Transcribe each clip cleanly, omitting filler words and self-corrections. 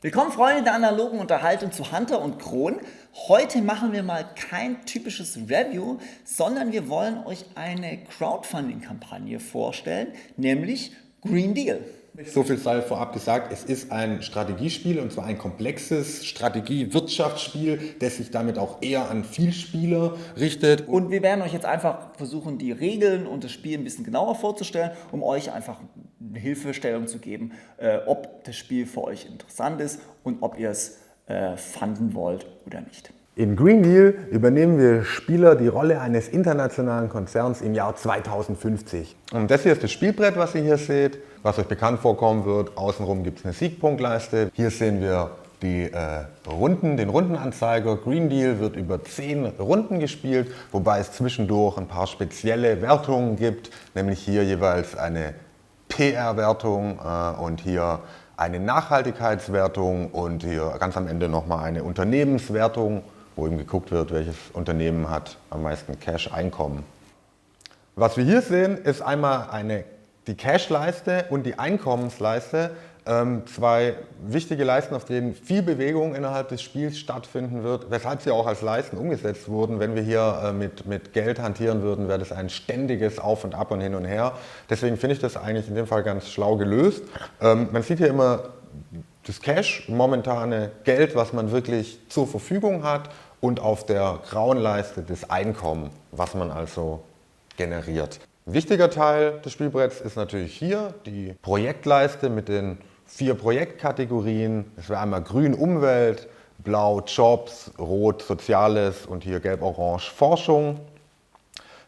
Willkommen Freunde der analogen Unterhaltung zu Hunter und Kron. Heute machen wir mal kein typisches Review, sondern wir wollen euch eine Crowdfunding-Kampagne vorstellen, nämlich Green Deal. So viel sei vorab gesagt, es ist ein Strategiespiel und zwar ein komplexes Strategie-Wirtschaftsspiel, das sich damit auch eher an Vielspieler richtet. Und wir werden euch jetzt einfach versuchen, die Regeln und das Spiel ein bisschen genauer vorzustellen, um euch einfach eine Hilfestellung zu geben, ob das Spiel für euch interessant ist und ob ihr es funden wollt oder nicht. In Green Deal übernehmen wir Spieler die Rolle eines internationalen Konzerns im Jahr 2050. Und das hier ist das Spielbrett, was ihr hier seht, was euch bekannt vorkommen wird. Außenrum gibt es eine Siegpunktleiste. Hier sehen wir die Runden, den Rundenanzeiger. Green Deal wird über 10 Runden gespielt, wobei es zwischendurch ein paar spezielle Wertungen gibt, nämlich hier jeweils eine PR-Wertung und hier eine Nachhaltigkeitswertung und hier ganz am Ende nochmal eine Unternehmenswertung, wo eben geguckt wird, welches Unternehmen hat am meisten Cash-Einkommen. Was wir hier sehen, ist einmal die Cash-Leiste und die Einkommensleiste. Zwei wichtige Leisten, auf denen viel Bewegung innerhalb des Spiels stattfinden wird, weshalb sie auch als Leisten umgesetzt wurden. Wenn wir hier mit Geld hantieren würden, wäre das ein ständiges Auf und Ab und hin und her. Deswegen finde ich das eigentlich in dem Fall ganz schlau gelöst. Man sieht hier immer das Cash, momentane Geld, was man wirklich zur Verfügung hat, und auf der grauen Leiste das Einkommen, was man also generiert. Ein wichtiger Teil des Spielbretts ist natürlich hier die Projektleiste mit den 4 Projektkategorien. Das wäre einmal grün Umwelt, blau Jobs, rot Soziales und hier gelb-orange Forschung.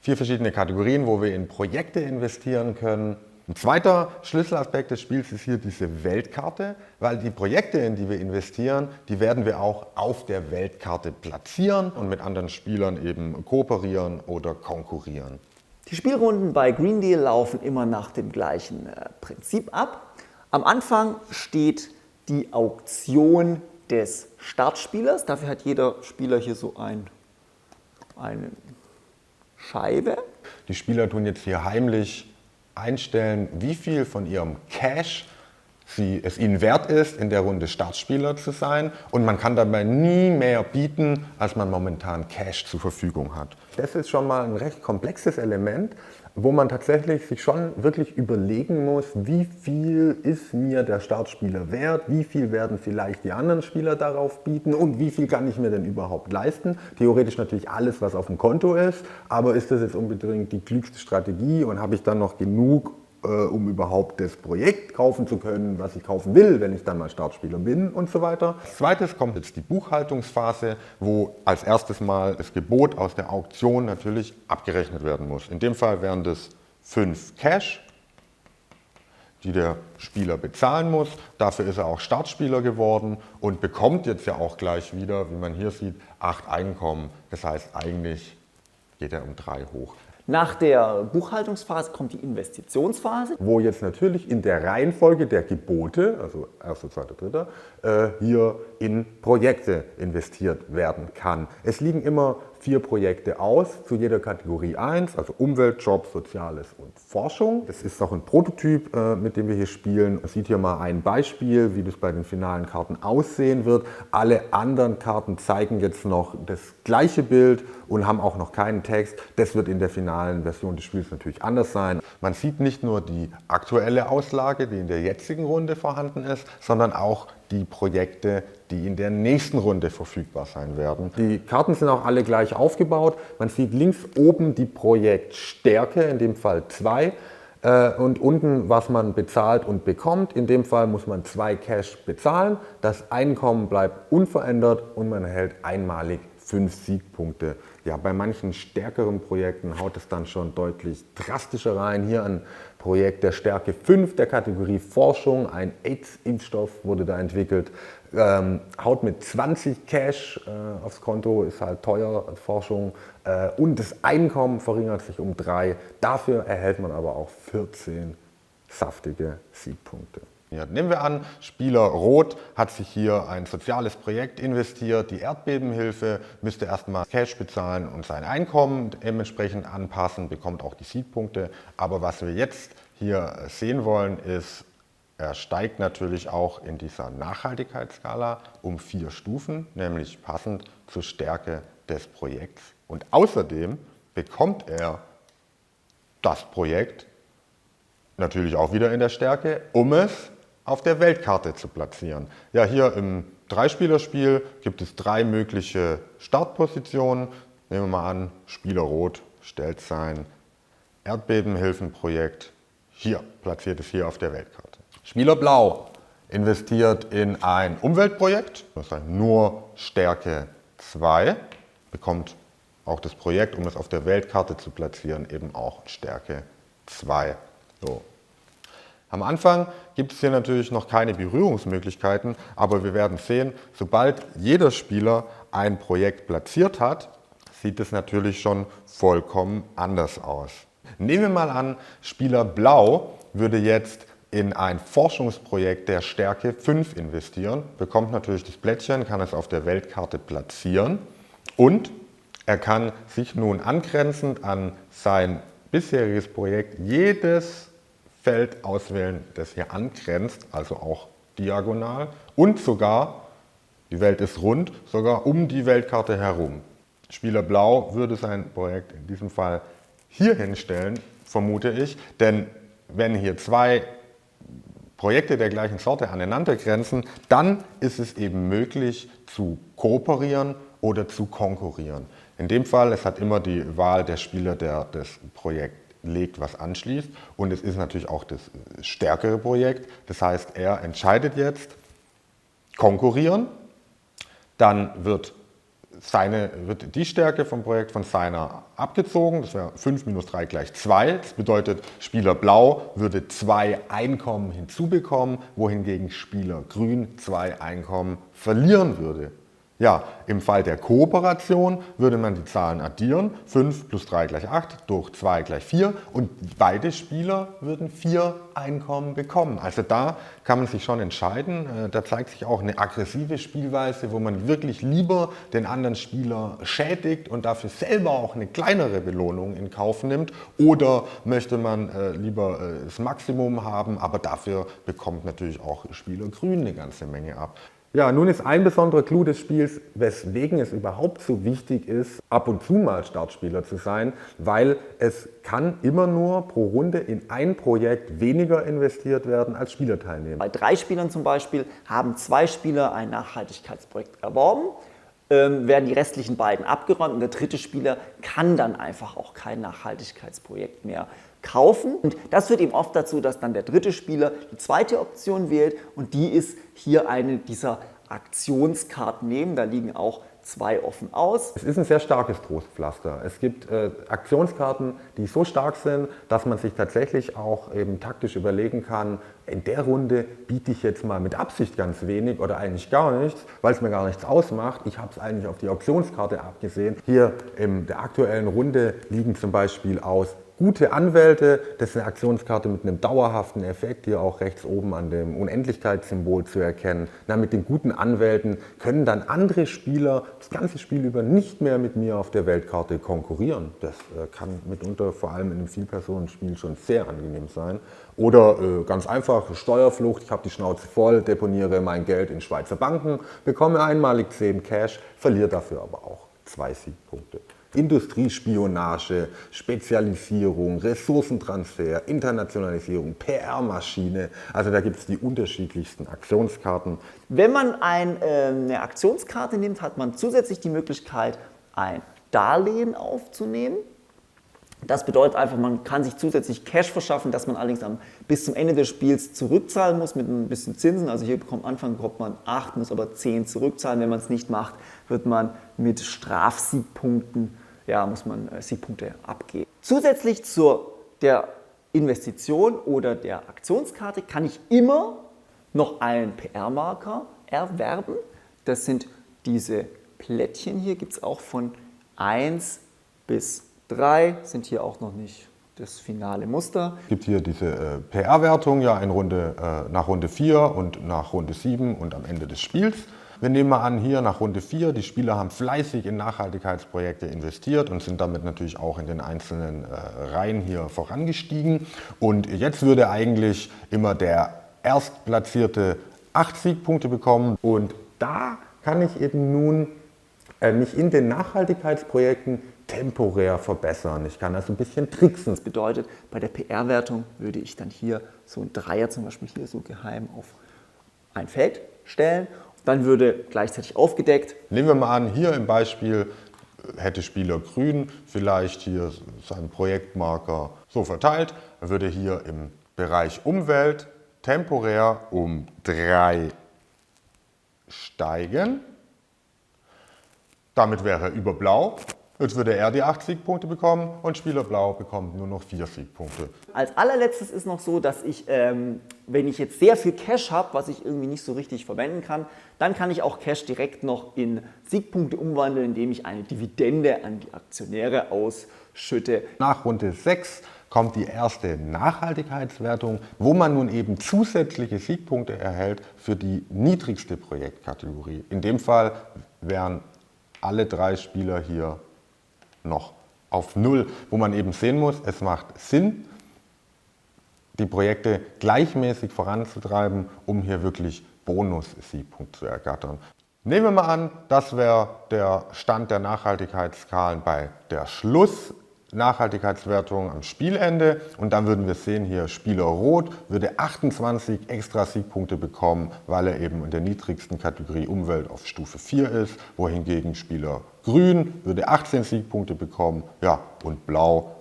4 verschiedene Kategorien, wo wir in Projekte investieren können. Ein zweiter Schlüsselaspekt des Spiels ist hier diese Weltkarte, weil die Projekte, in die wir investieren, die werden wir auch auf der Weltkarte platzieren und mit anderen Spielern eben kooperieren oder konkurrieren. Die Spielrunden bei Green Deal laufen immer nach dem gleichen Prinzip ab. Am Anfang steht die Auktion des Startspielers. Dafür hat jeder Spieler hier so eine Scheibe. Die Spieler tun jetzt hier heimlich einstellen, wie viel von ihrem Cash es ihnen wert ist, in der Runde Startspieler zu sein. Und man kann dabei nie mehr bieten, als man momentan Cash zur Verfügung hat. Das ist schon mal ein recht komplexes Element, wo man tatsächlich sich schon wirklich überlegen muss, wie viel ist mir der Startspieler wert, wie viel werden vielleicht die anderen Spieler darauf bieten und wie viel kann ich mir denn überhaupt leisten. Theoretisch natürlich alles, was auf dem Konto ist, aber ist das jetzt unbedingt die klügste Strategie und habe ich dann noch genug, um überhaupt das Projekt kaufen zu können, was ich kaufen will, wenn ich dann mal Startspieler bin und so weiter. Als zweites kommt jetzt die Buchhaltungsphase, wo als erstes mal das Gebot aus der Auktion natürlich abgerechnet werden muss. In dem Fall wären das 5 Cash, die der Spieler bezahlen muss. Dafür ist er auch Startspieler geworden und bekommt jetzt ja auch gleich wieder, wie man hier sieht, 8 Einkommen. Das heißt, eigentlich geht er um 3 hoch. Nach der Buchhaltungsphase kommt die Investitionsphase, wo jetzt natürlich in der Reihenfolge der Gebote, also 1., 2., 3., hier in Projekte investiert werden kann. Es liegen immer 4 Projekte aus, zu jeder Kategorie 1, also Umwelt, Job, Soziales und Forschung. Das ist auch ein Prototyp, mit dem wir hier spielen. Man sieht hier mal ein Beispiel, wie das bei den finalen Karten aussehen wird. Alle anderen Karten zeigen jetzt noch das gleiche Bild und haben auch noch keinen Text. Das wird in der finalen Version des Spiels natürlich anders sein. Man sieht nicht nur die aktuelle Auslage, die in der jetzigen Runde vorhanden ist, sondern auch die Projekte, die in der nächsten Runde verfügbar sein werden. Die Karten sind auch alle gleich aufgebaut. Man sieht links oben die Projektstärke, in dem Fall 2, und unten, was man bezahlt und bekommt. In dem Fall muss man 2 Cash bezahlen. Das Einkommen bleibt unverändert und man erhält einmalig 5 Siegpunkte. Ja, bei manchen stärkeren Projekten haut es dann schon deutlich drastischer rein. Hier ein Projekt der Stärke 5 der Kategorie Forschung. Ein AIDS-Impfstoff wurde da entwickelt. Haut mit 20 Cash aufs Konto, ist halt teuer, Forschung. Und das Einkommen verringert sich um 3. Dafür erhält man aber auch 14 saftige Siegpunkte. Ja, nehmen wir an, Spieler Rot hat sich hier ein soziales Projekt investiert, die Erdbebenhilfe, müsste erstmal Cash bezahlen und sein Einkommen dementsprechend anpassen, bekommt auch die Siegpunkte. Aber was wir jetzt hier sehen wollen, ist er steigt natürlich auch in dieser Nachhaltigkeitsskala um 4 Stufen, nämlich passend zur Stärke des Projekts. Und außerdem bekommt er das Projekt natürlich auch wieder in der Stärke, um es auf der Weltkarte zu platzieren. Ja, hier im Dreispielerspiel gibt es 3 mögliche Startpositionen. Nehmen wir mal an, Spieler Rot stellt sein Erdbebenhilfenprojekt hier, platziert es hier auf der Weltkarte. Spieler Blau investiert in ein Umweltprojekt, das heißt nur Stärke 2, bekommt auch das Projekt, um es auf der Weltkarte zu platzieren, eben auch Stärke 2. So. Am Anfang gibt es hier natürlich noch keine Berührungsmöglichkeiten, aber wir werden sehen, sobald jeder Spieler ein Projekt platziert hat, sieht es natürlich schon vollkommen anders aus. Nehmen wir mal an, Spieler Blau würde jetzt in ein Forschungsprojekt der Stärke 5 investieren, bekommt natürlich das Plättchen, kann es auf der Weltkarte platzieren und er kann sich nun angrenzend an sein bisheriges Projekt jedes Feld auswählen, das hier angrenzt, also auch diagonal und sogar, die Welt ist rund, sogar um die Weltkarte herum. Spieler Blau würde sein Projekt in diesem Fall hier hinstellen, vermute ich, denn wenn hier 2 Projekte der gleichen Sorte aneinander grenzen, dann ist es eben möglich zu kooperieren oder zu konkurrieren. In dem Fall, es hat immer die Wahl der Spieler, der das Projekt legt, was anschließt und es ist natürlich auch das stärkere Projekt. Das heißt, er entscheidet jetzt konkurrieren, dann wird die Stärke vom Projekt von seiner abgezogen, das wäre 5 minus 3 gleich 2. Das bedeutet, Spieler Blau würde 2 Einkommen hinzubekommen, wohingegen Spieler Grün 2 Einkommen verlieren würde. Ja, im Fall der Kooperation würde man die Zahlen addieren, 5 plus 3 gleich 8, durch 2 gleich 4 und beide Spieler würden 4 Einkommen bekommen. Also da kann man sich schon entscheiden, da zeigt sich auch eine aggressive Spielweise, wo man wirklich lieber den anderen Spieler schädigt und dafür selber auch eine kleinere Belohnung in Kauf nimmt oder möchte man lieber das Maximum haben, aber dafür bekommt natürlich auch Spieler Grün eine ganze Menge ab. Ja, nun ist ein besonderer Clou des Spiels, weswegen es überhaupt so wichtig ist, ab und zu mal Startspieler zu sein, weil es kann immer nur pro Runde in ein Projekt weniger investiert werden als Spielerteilnehmer. Bei 3 Spielern zum Beispiel haben 2 Spieler ein Nachhaltigkeitsprojekt erworben, werden die restlichen beiden abgeräumt und der 3. Spieler kann dann einfach auch kein Nachhaltigkeitsprojekt mehr kaufen. Und das führt eben oft dazu, dass dann der 3. Spieler die 2. Option wählt und die ist hier eine dieser Aktionskarten nehmen. Da liegen auch 2 offen aus. Es ist ein sehr starkes Trostpflaster. Es gibt Aktionskarten, die so stark sind, dass man sich tatsächlich auch eben taktisch überlegen kann, in der Runde biete ich jetzt mal mit Absicht ganz wenig oder eigentlich gar nichts, weil es mir gar nichts ausmacht. Ich habe es eigentlich auf die Auktionskarte abgesehen. Hier in der aktuellen Runde liegen zum Beispiel aus Gute Anwälte, das ist eine Aktionskarte mit einem dauerhaften Effekt, hier auch rechts oben an dem Unendlichkeitssymbol zu erkennen. Na, mit den guten Anwälten können dann andere Spieler das ganze Spiel über nicht mehr mit mir auf der Weltkarte konkurrieren. Das kann mitunter vor allem in einem Vielpersonenspiel schon sehr angenehm sein. Oder ganz einfach Steuerflucht, ich habe die Schnauze voll, deponiere mein Geld in Schweizer Banken, bekomme einmalig 10 Cash, verliere dafür aber auch 2 Siegpunkte. Industriespionage, Spezialisierung, Ressourcentransfer, Internationalisierung, PR-Maschine. Also da gibt es die unterschiedlichsten Aktionskarten. Wenn man eine Aktionskarte nimmt, hat man zusätzlich die Möglichkeit, ein Darlehen aufzunehmen. Das bedeutet einfach, man kann sich zusätzlich Cash verschaffen, das man allerdings bis zum Ende des Spiels zurückzahlen muss mit ein bisschen Zinsen. Also hier am Anfang bekommt man 8, muss aber 10 zurückzahlen. Wenn man es nicht macht, wird man mit Strafsiegpunkten, muss man Siegpunkte abgeben. Zusätzlich zu der Investition oder der Aktionskarte kann ich immer noch einen PR-Marker erwerben. Das sind diese Plättchen hier, gibt es auch von 1 bis 3, sind hier auch noch nicht das finale Muster. Es gibt hier diese PR-Wertung ja nach Runde 4 und nach Runde 7 und am Ende des Spiels. Wir nehmen mal an, hier nach Runde 4, die Spieler haben fleißig in Nachhaltigkeitsprojekte investiert und sind damit natürlich auch in den einzelnen Reihen hier vorangestiegen. Und jetzt würde eigentlich immer der Erstplatzierte 8 Siegpunkte bekommen. Und da kann ich eben nun mich in den Nachhaltigkeitsprojekten temporär verbessern. Ich kann also ein bisschen tricksen. Das bedeutet, bei der PR-Wertung würde ich dann hier so ein Dreier zum Beispiel hier so geheim auf ein Feld stellen. Dann würde gleichzeitig aufgedeckt. Nehmen wir mal an, hier im Beispiel hätte Spieler Grün vielleicht hier seinen Projektmarker so verteilt, er würde hier im Bereich Umwelt temporär um 3 steigen. Damit wäre er über Blau. Jetzt würde er die 8 Siegpunkte bekommen und Spieler Blau bekommt nur noch 4 Siegpunkte. Als allerletztes ist noch so, dass ich, wenn ich jetzt sehr viel Cash habe, was ich irgendwie nicht so richtig verwenden kann, dann kann ich auch Cash direkt noch in Siegpunkte umwandeln, indem ich eine Dividende an die Aktionäre ausschütte. Nach Runde 6 kommt die erste Nachhaltigkeitswertung, wo man nun eben zusätzliche Siegpunkte erhält für die niedrigste Projektkategorie. In dem Fall wären alle 3 Spieler hier noch auf 0, wo man eben sehen muss, es macht Sinn, die Projekte gleichmäßig voranzutreiben, um hier wirklich Bonus-Siegpunkte zu ergattern. Nehmen wir mal an, das wäre der Stand der Nachhaltigkeitsskalen bei der Schluss-Nachhaltigkeitswertung am Spielende und dann würden wir sehen, hier Spieler Rot würde 28 extra Siegpunkte bekommen, weil er eben in der niedrigsten Kategorie Umwelt auf Stufe 4 ist, wohingegen Spieler Grün würde 18 Siegpunkte bekommen, ja, und Blau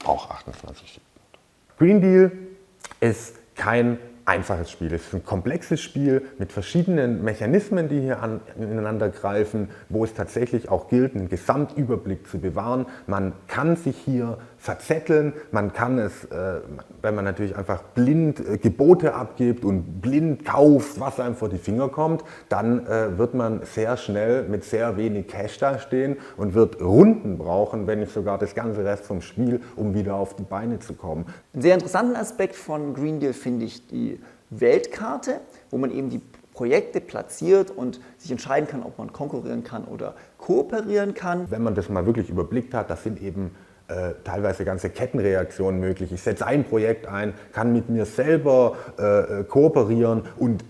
auch 28 Siegpunkte. Green Deal ist kein einfaches Spiel. Es ist ein komplexes Spiel mit verschiedenen Mechanismen, die hier ineinander greifen, wo es tatsächlich auch gilt, einen Gesamtüberblick zu bewahren. Man kann sich hier verzetteln, man kann es, wenn man natürlich einfach blind Gebote abgibt und blind kauft, was einem vor die Finger kommt, dann wird man sehr schnell mit sehr wenig Cash dastehen und wird Runden brauchen, wenn nicht sogar das ganze Rest vom Spiel, um wieder auf die Beine zu kommen. Einen sehr interessanten Aspekt von Green Deal finde ich die Weltkarte, wo man eben die Projekte platziert und sich entscheiden kann, ob man konkurrieren kann oder kooperieren kann. Wenn man das mal wirklich überblickt hat, das sind eben teilweise ganze Kettenreaktionen möglich. Ich setze ein Projekt ein, kann mit mir selber kooperieren und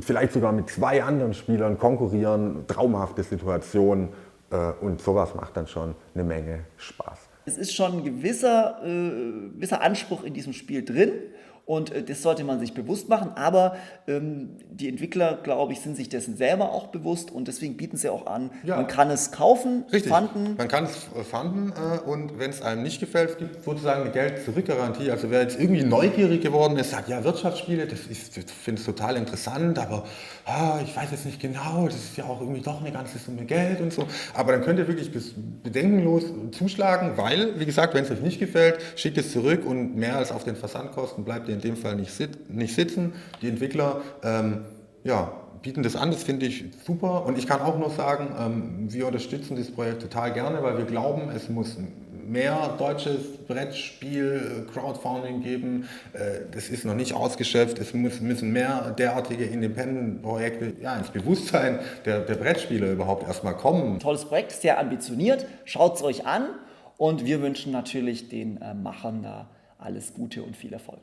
vielleicht sogar mit 2 anderen Spielern konkurrieren. Traumhafte Situationen und sowas macht dann schon eine Menge Spaß. Es ist schon ein gewisser Anspruch in diesem Spiel drin. Und das sollte man sich bewusst machen, aber die Entwickler, glaube ich, sind sich dessen selber auch bewusst und deswegen bieten sie auch an, ja. Man kann es kaufen, richtig. Fanden. Man kann es fanden und wenn es einem nicht gefällt, gibt es sozusagen eine Geld-Zurück-Garantie. Also wer jetzt irgendwie neugierig geworden ist, sagt, ja, Wirtschaftsspiele, ich finde es total interessant, aber ich weiß jetzt nicht genau, das ist ja auch irgendwie doch eine ganze Summe Geld und so. Aber dann könnt ihr wirklich bedenkenlos zuschlagen, weil, wie gesagt, wenn es euch nicht gefällt, schickt es zurück und mehr als auf den Versandkosten bleibt ihr in dem Fall nicht sitzen. Die Entwickler bieten das an, das finde ich super. Und ich kann auch nur sagen, wir unterstützen dieses Projekt total gerne, weil wir glauben, es muss mehr deutsches Brettspiel, Crowdfunding geben. Das ist noch nicht ausgeschöpft. Es müssen mehr derartige Independent-Projekte ins Bewusstsein der Brettspieler überhaupt erstmal kommen. Tolles Projekt, sehr ambitioniert. Schaut es euch an und wir wünschen natürlich den Machern da alles Gute und viel Erfolg.